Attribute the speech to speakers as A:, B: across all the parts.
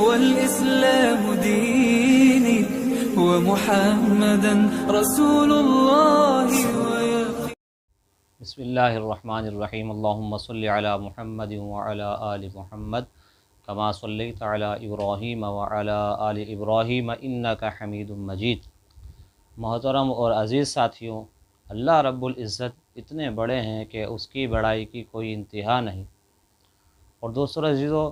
A: والإسلام ديني ومحمدا رسول الله
B: بسم اللہ الرحمن الرحیم اللہم صلی علی محمد وعلی آل محمد کما صلیت علی ابراہیم وعلی آل ابراہیم انک حمید مجید۔ محترم اور عزیز ساتھیوں، اللہ رب العزت اتنے بڑے ہیں کہ اس کی بڑائی کی کوئی انتہا نہیں۔ اور دوستو عزیزو،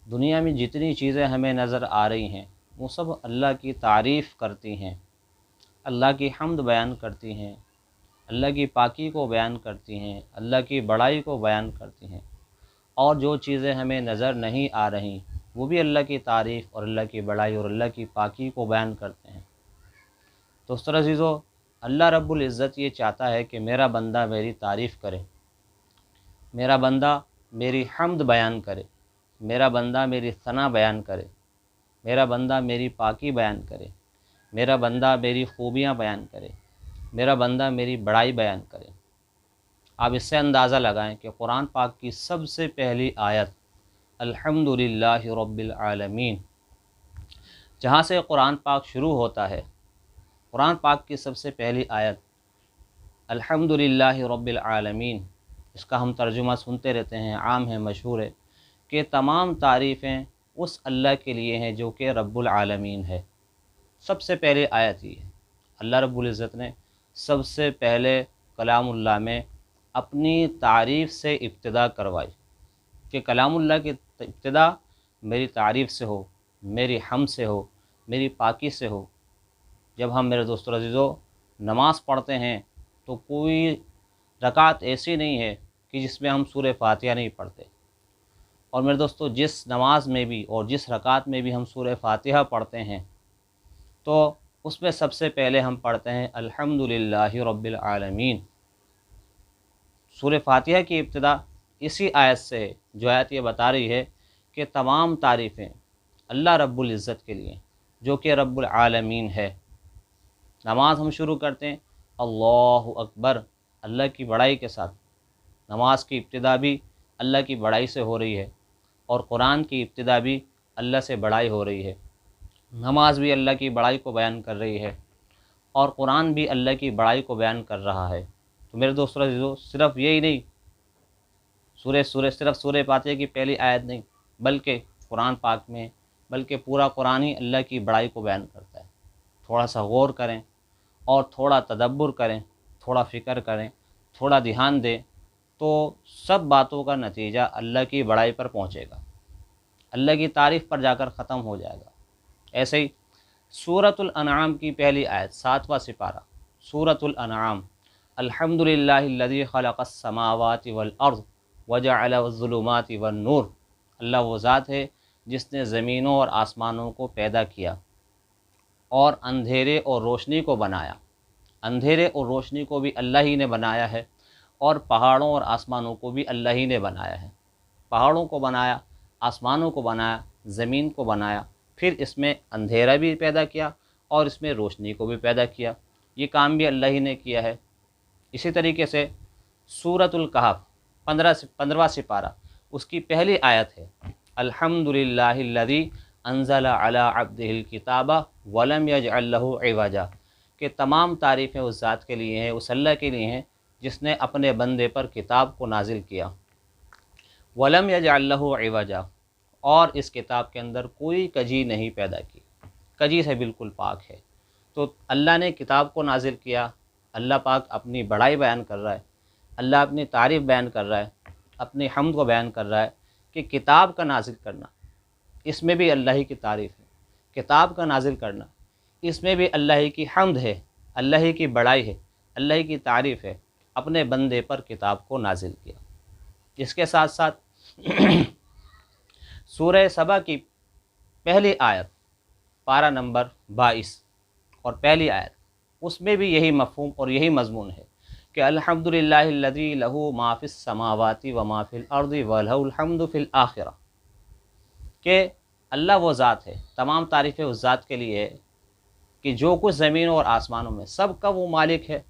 B: دنیا میں جتنی چیزیں ہمیں نظر آ رہی ہیں وہ سب اللہ کی تعریف کرتی ہیں، اللہ کی حمد بیان کرتی ہیں، اللہ کی پاکی کو بیان کرتی ہیں، اللہ کی بڑائی کو بیان کرتی ہیں۔ اور جو چیزیں ہمیں نظر نہیں آ رہی وہ بھی اللہ کی تعریف اور اللہ کی بڑائی اور اللہ کی پاکی کو بیان کرتے ہیں۔ دوستو عزیزو، اللہ رب العزت یہ چاہتا ہے کہ میرا بندہ میری تعریف کرے، میرا بندہ میری حمد بیان کرے، میرا بندہ میری ثنا بیان کرے، میرا بندہ میری پاکی بیان کرے، میرا بندہ میری خوبیاں بیان کرے، میرا بندہ میری بڑائی بیان کرے۔ آپ اس سے اندازہ لگائیں کہ قرآن پاک کی سب سے پہلی آیت الحمدللہ رب العالمین، جہاں سے قرآن پاک شروع ہوتا ہے، قرآن پاک کی سب سے پہلی آیت الحمدللہ رب العالمین، اس کا ہم ترجمہ سنتے رہتے ہیں، عام ہے، مشہور ہے کہ تمام تعریفیں اس اللہ کے لیے ہیں جو کہ رب العالمین ہے۔ سب سے پہلی آیت یہ ہے، اللہ رب العزت نے سب سے پہلے کلام اللہ میں اپنی تعریف سے ابتدا کروائی کہ کلام اللہ کی ابتدا میری تعریف سے ہو، میری حمد سے ہو، میری پاکی سے ہو۔ جب ہم میرے دوستو عزیزو نماز پڑھتے ہیں تو کوئی رکعت ایسی نہیں ہے کہ جس میں ہم سورہ فاتحہ نہیں پڑھتے، اور میرے دوستو جس نماز میں بھی اور جس رکعت میں بھی ہم سورہ فاتحہ پڑھتے ہیں تو اس میں سب سے پہلے ہم پڑھتے ہیں الحمدللہ رب العالمین۔ سورہ فاتحہ کی ابتدا اسی آیت سے ہے، جو آیت یہ بتا رہی ہے کہ تمام تعریفیں اللہ رب العزت کے لیے جو کہ رب العالمین ہے۔ نماز ہم شروع کرتے ہیں اللہ اکبر، اللہ کی بڑائی کے ساتھ۔ نماز کی ابتدا بھی اللہ کی بڑائی سے ہو رہی ہے، اور قرآن کی ابتدا بھی اللہ سے بڑائی ہو رہی ہے۔ نماز بھی اللہ کی بڑائی کو بیان کر رہی ہے، اور قرآن بھی اللہ کی بڑائی کو بیان کر رہا ہے۔ تو میرے دوستو عزیزو، صرف یہی نہیں، صرف سورہ فاتحہ کی پہلی آیت نہیں، بلکہ قرآن پاک میں بلکہ پورا قرآن ہی اللہ کی بڑائی کو بیان کرتا ہے۔ تھوڑا سا غور کریں اور تھوڑا تدبر کریں، تھوڑا فکر کریں، تھوڑا دھیان دیں تو سب باتوں کا نتیجہ اللہ کی بڑائی پر پہنچے گا، اللہ کی تعریف پر جا کر ختم ہو جائے گا۔ ایسے ہی سورۃ الانعام کی پہلی آیت، 7واں سپارہ، سورۃ الانعام، الحمدللہ الذی خلق السماوات والارض وجعل الظلمات والنور، اللہ وہ ذات ہے جس نے زمینوں اور آسمانوں کو پیدا کیا اور اندھیرے اور روشنی کو بنایا۔ اندھیرے اور روشنی کو بھی اللہ ہی نے بنایا ہے، اور پہاڑوں اور آسمانوں کو بھی اللہ ہی نے بنایا ہے۔ پہاڑوں کو بنایا، آسمانوں کو بنایا، زمین کو بنایا، پھر اس میں اندھیرا بھی پیدا کیا اور اس میں روشنی کو بھی پیدا کیا۔ یہ کام بھی اللہ ہی نے کیا ہے۔ اسی طریقے سے سورۃ الکہف، 15واں سپارہ، اس کی پہلی آیت ہے الحمدللہ الذی انزل علی عبدہ الکتاب ولم یجعل لہ عوجا، کہ تمام تعریفیں اس ذات کے لیے ہیں، اس اللہ کے لیے ہیں جس نے اپنے بندے پر کتاب کو نازل کیا، ولم یجعل لہ عوجا، اور اس کتاب کے اندر کوئی کجی نہیں پیدا کی، کجی سے بالکل پاک ہے۔ تو اللہ نے کتاب کو نازل کیا، اللہ پاک اپنی بڑائی بیان کر رہا ہے، اللہ اپنی تعریف بیان کر رہا ہے، اپنی حمد کو بیان کر رہا ہے کہ کتاب کا نازل کرنا، اس میں بھی اللہ ہی کی تعریف ہے۔ کتاب کا نازل کرنا، اس میں بھی اللہ ہی کی حمد ہے، اللہ ہی کی بڑائی ہے، اللہ ہی کی تعریف ہے، اپنے بندے پر کتاب کو نازل کیا۔ اس کے ساتھ ساتھ سورہ سبا کی پہلی آیت، پارہ نمبر 22 اور پہلی آیت، اس میں بھی یہی مفہوم اور یہی مضمون ہے کہ الحمدللہ الذی لہ ما فی السماوات و ما فی الارض ولہ الحمد فی الآخرہ، کہ اللہ وہ ذات ہے، تمام تعریفیں اس ذات کے لیے ہے کہ جو کچھ زمینوں اور آسمانوں میں سب کا وہ مالک ہے،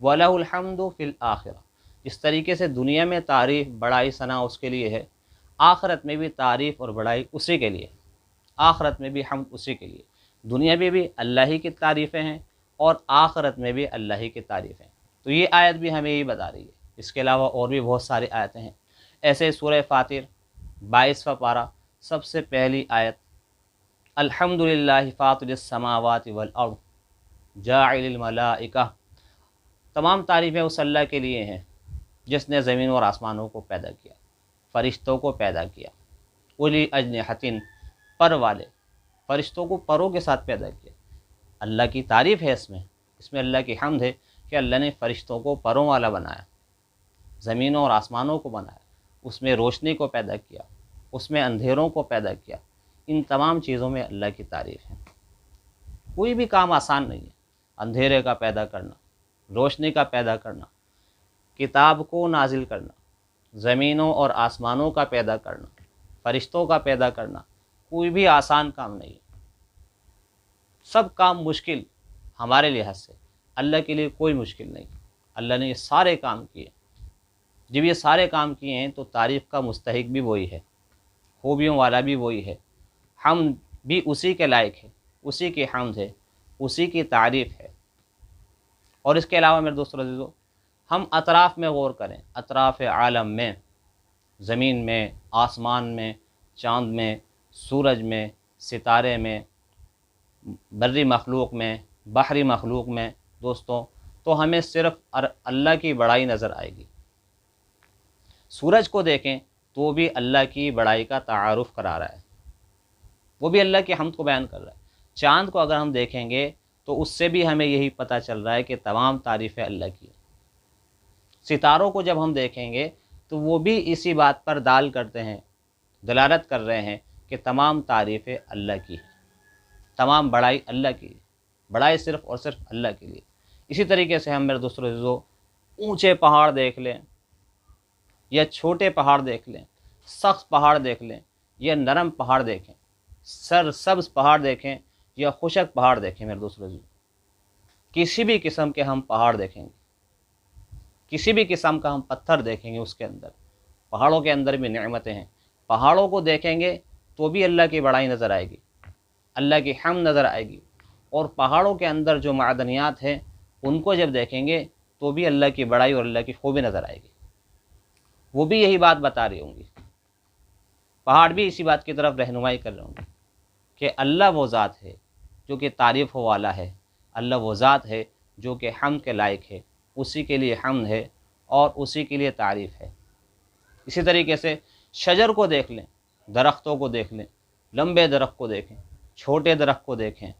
B: وَلَهُ الْحَمْدُ فِي الْآخِرَةِ، جس طریقے سے دنیا میں تعریف، بڑائی، ثنا اس کے لیے ہے، آخرت میں بھی تعریف اور بڑائی اسی کے لیے ہے۔ آخرت میں بھی حمد اسی کے لیے، دنیا میں بھی اللہ ہی کی تعریفیں ہیں اور آخرت میں بھی اللہ ہی کی تعریفیں ہیں۔ تو یہ آیت بھی ہمیں یہی بتا رہی ہے۔ اس کے علاوہ اور بھی بہت ساری آیتیں ہیں، ایسے سورہ فاطر 22واں پارہ سب سے پہلی آیت، الحمدللہ فاطر السماوات والارض جاعل الملائکہ، تمام تعریفیں اس اللہ کے لیے ہیں جس نے زمین اور آسمانوں کو پیدا کیا، فرشتوں کو پیدا کیا، اولی اجنحۃ، پر والے، فرشتوں کو پروں کے ساتھ پیدا کیا۔ اللہ کی تعریف ہے اس میں اللہ کی حمد ہے کہ اللہ نے فرشتوں کو پروں والا بنایا، زمینوں اور آسمانوں کو بنایا، اس میں روشنی کو پیدا کیا، اس میں اندھیروں کو پیدا کیا۔ ان تمام چیزوں میں اللہ کی تعریف ہے۔ کوئی بھی کام آسان نہیں ہے، اندھیرے کا پیدا کرنا، روشنی کا پیدا کرنا، کتاب کو نازل کرنا، زمینوں اور آسمانوں کا پیدا کرنا، فرشتوں کا پیدا کرنا، کوئی بھی آسان کام نہیں ہے۔ سب کام مشکل ہمارے لحاظ سے، اللہ کے لیے کوئی مشکل نہیں۔ اللہ نے یہ سارے کام کیے، جب یہ سارے کام کیے ہیں تو تعریف کا مستحق بھی وہی ہے، خوبیوں والا بھی وہی ہے، حمد بھی اسی کے لائق ہے، اسی کی حمد ہے، اسی کی تعریف ہے۔ اور اس کے علاوہ میرے دوستو عزیزو، ہم اطراف میں غور کریں، اطراف عالم میں، زمین میں، آسمان میں، چاند میں، سورج میں، ستارے میں، بری مخلوق میں، بحری مخلوق میں دوستوں، تو ہمیں صرف اللہ کی بڑائی نظر آئے گی۔ سورج کو دیکھیں تو بھی اللہ کی بڑائی کا تعارف کرا رہا ہے، وہ بھی اللہ کی حمد کو بیان کر رہا ہے۔ چاند کو اگر ہم دیکھیں گے تو اس سے بھی ہمیں یہی پتہ چل رہا ہے کہ تمام تعریفیں اللہ کی ہیں۔ ستاروں کو جب ہم دیکھیں گے تو وہ بھی اسی بات پر کرتے ہیں، دلالت کر رہے ہیں کہ تمام تعریفیں اللہ کی ہیں، تمام بڑائی اللہ کی ہے، بڑائی صرف اور صرف اللہ کے لیے۔ اسی طریقے سے ہم میرے دوستو عزیزو اونچے پہاڑ دیکھ لیں یا چھوٹے پہاڑ دیکھ لیں، سخت پہاڑ دیکھ لیں یا نرم پہاڑ دیکھیں، سرسبز پہاڑ دیکھیں یا خشک پہاڑ دیکھیں، میرے دوستو عزیزو کسی بھی قسم کے ہم پہاڑ دیکھیں گے، کسی بھی قسم کا ہم پتھر دیکھیں گے، اس کے اندر، پہاڑوں کے اندر بھی نعمتیں ہیں۔ پہاڑوں کو دیکھیں گے تو بھی اللہ کی بڑائی نظر آئے گی، اللہ کی حمد نظر آئے گی، اور پہاڑوں کے اندر جو معدنیات ہیں ان کو جب دیکھیں گے تو بھی اللہ کی بڑائی اور اللہ کی خوبی نظر آئے گی۔ وہ بھی یہی بات بتا رہی ہوں گی، پہاڑ بھی اسی بات کی طرف رہنمائی کر رہے ہوں گے کہ اللہ وہ ذات ہے جو کہ تعریف والا ہے، اللہ وہ ذات ہے جو کہ حمد کے لائق ہے، اسی کے لیے حمد ہے اور اسی کے لیے تعریف ہے۔ اسی طریقے سے شجر کو دیکھ لیں، درختوں کو دیکھ لیں، لمبے درخت کو دیکھیں، چھوٹے درخت کو دیکھیں،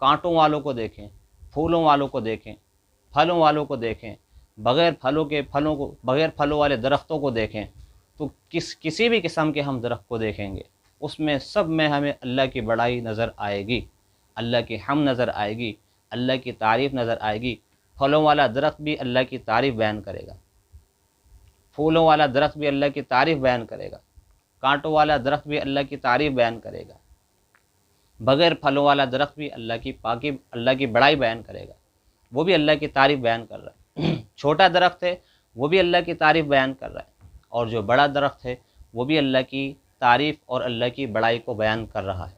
B: کانٹوں والوں کو دیکھیں، پھولوں والوں کو دیکھیں، پھلوں والوں کو دیکھیں، بغیر پھلوں والے درختوں کو دیکھیں، تو کسی بھی قسم کے ہم درخت کو دیکھیں گے اس میں سب میں ہمیں اللہ کی بڑائی نظر آئے گی، اللہ کی حمد نظر آئے گی، اللہ کی تعریف نظر آئے گی۔ پھلوں والا درخت بھی اللہ کی تعریف بیان کرے گا، پھولوں والا درخت بھی اللہ کی تعریف بیان کرے گا، کانٹوں والا درخت بھی اللہ کی تعریف بیان کرے گا، بغیر پھلوں والا درخت بھی اللہ کی بڑائی بیان کرے گا، وہ بھی اللہ کی تعریف بیان کر رہا ہے۔ چھوٹا درخت ہے وہ بھی اللہ کی تعریف بیان کر رہا ہے، اور جو بڑا درخت ہے وہ بھی اللہ کی تعریف اور اللہ کی بڑائی کو بیان کر رہا ہے۔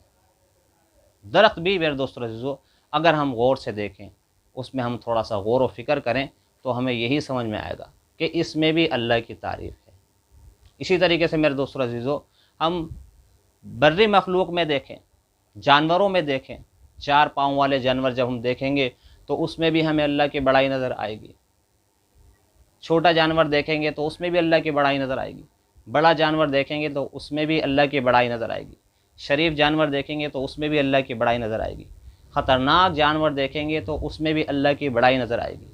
B: درخت بھی میرے دوستو عزیزو اگر ہم غور سے دیکھیں، اس میں ہم تھوڑا سا غور و فکر کریں تو ہمیں یہی سمجھ میں آئے گا کہ اس میں بھی اللہ کی تعریف ہے۔ اسی طریقے سے میرے دوستو عزیزو ہم بری مخلوق میں دیکھیں، جانوروں میں دیکھیں، 4 پاؤں والے جانور جب ہم دیکھیں گے تو اس میں بھی ہمیں اللہ کی بڑائی نظر آئے گی۔ چھوٹا جانور دیکھیں گے تو اس میں بھی اللہ کی بڑائی نظر آئے گی، بڑا جانور دیکھیں گے تو اس میں بھی اللہ کی بڑائی نظر آئے گی، شریف جانور دیکھیں گے تو اس میں بھی اللہ کی بڑائی نظر آئے گی، خطرناک جانور دیکھیں گے تو اس میں بھی اللہ کی بڑائی نظر آئے گی،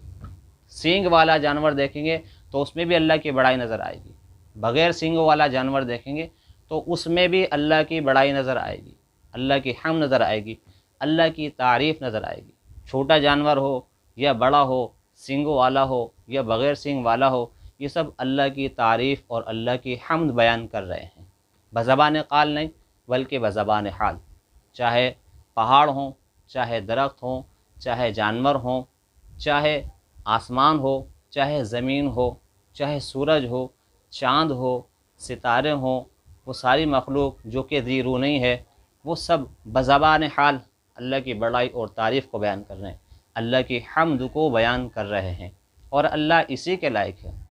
B: سینگ والا جانور دیکھیں گے تو اس میں بھی اللہ کی بڑائی نظر آئے گی، بغیر سینگوں والا جانور دیکھیں گے تو اس میں بھی اللہ کی بڑائی نظر آئے گی، اللہ کی حمد نظر آئے گی، اللہ کی تعریف نظر آئے گی۔ چھوٹا جانور ہو یا بڑا ہو، سینگوں والا ہو یا بغیر سینگ والا ہو، یہ سب اللہ کی تعریف اور اللہ کی حمد بیان کر رہے ہیں، بزبان قال نہیں بلکہ بزبان حال۔ چاہے پہاڑ ہوں، چاہے درخت ہوں، چاہے جانور ہوں، چاہے آسمان ہو، چاہے زمین ہو، چاہے سورج ہو، چاند ہو، ستارے ہوں، وہ ساری مخلوق جو کہ ذی روح نہیں ہے وہ سب بزبان حال اللہ کی بڑائی اور تعریف کو بیان کر رہے ہیں، اللہ کی حمد کو بیان کر رہے ہیں، اور اللہ اسی کے لائق ہے۔